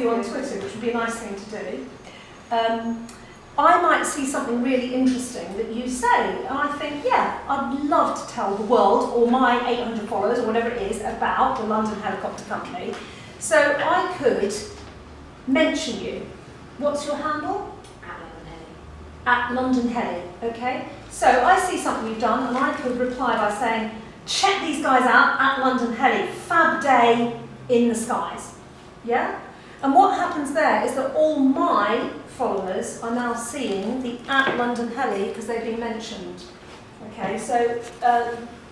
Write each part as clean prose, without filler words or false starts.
you on Twitter, which would be a nice thing to do, I might see something really interesting that you say, and I think, yeah, I'd love to tell the world, or my 800 followers, or whatever it is, about the London Helicopter Company. So I could mention you. What's your handle? At London Heli, okay? So I see something you've done, and I could reply by saying, check these guys out at London Heli, fab day in the skies, yeah? And what happens there is that all my followers are now seeing the at London Heli because they've been mentioned, okay? So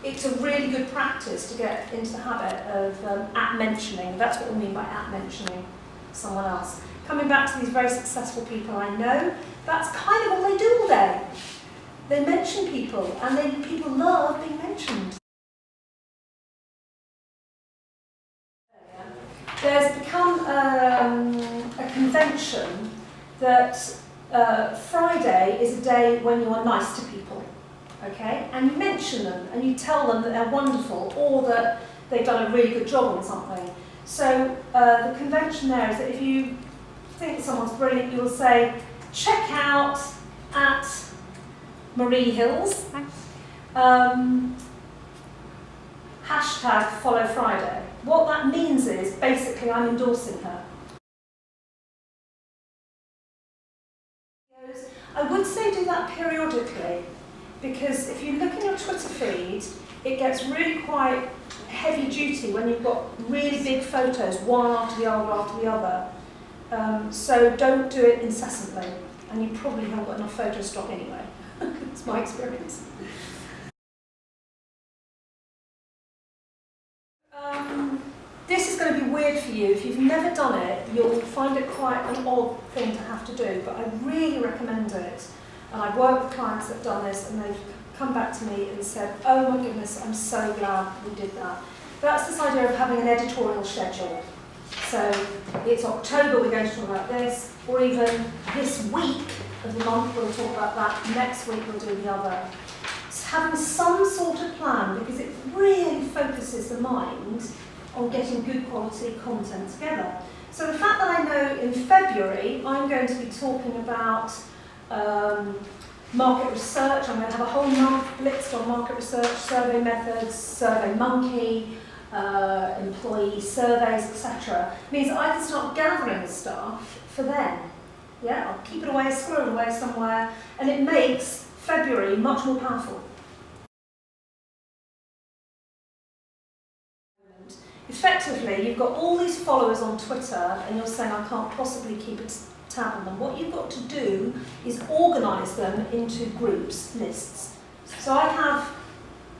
it's a really good practice to get into the habit of at mentioning. That's what we mean by at mentioning someone else. Coming back to these very successful people I know, that's kind of what they do all day. They mention people, and people love being mentioned. There's become a convention that Friday is a day when you are nice to people, okay? And you mention them, and you tell them that they're wonderful, or that they've done a really good job on something. So the convention there is that if you think someone's brilliant, you'll say, check out at Marie Hills, hashtag follow Friday. What that means is, basically, I'm endorsing her. I would say do that periodically, because if you look in your Twitter feed, it gets really quite heavy duty when you've got really big photos, one after the other. So don't do it incessantly, and you probably haven't got enough photo stock anyway. It's my experience. This is going to be weird for you. If you've never done it, you'll find it quite an odd thing to have to do, but I really recommend it. And I've worked with clients that have done this, and they've come back to me and said, oh my goodness, I'm so glad we did that. That's this idea of having an editorial schedule. So it's October, we're going to talk about this, or even this week of the month we'll talk about that, next week we'll do the other. So having some sort of plan, because it really focuses the mind on getting good quality content together. So the fact that I know in February I'm going to be talking about market research, I'm going to have a whole month blitzed on market research, survey methods, SurveyMonkey, employee surveys, etc. means I can start gathering stuff for then. Yeah, I'll keep it away, squirrel it away somewhere, and it makes February much more powerful. Effectively, you've got all these followers on Twitter, and you're saying, I can't possibly keep a tab on them. What you've got to do is organise them into groups, lists. So I have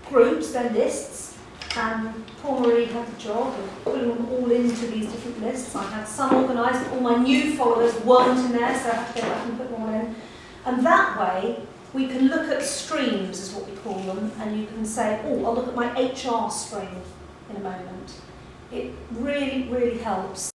groups, they're lists, and Paul Marie had the job of putting them all into these different lists. I had some organised, all my new followers weren't in there, so I had to go back and put them all in. And that way, we can look at streams, is what we call them, and you can say, oh, I'll look at my HR stream in a moment. It really, really helps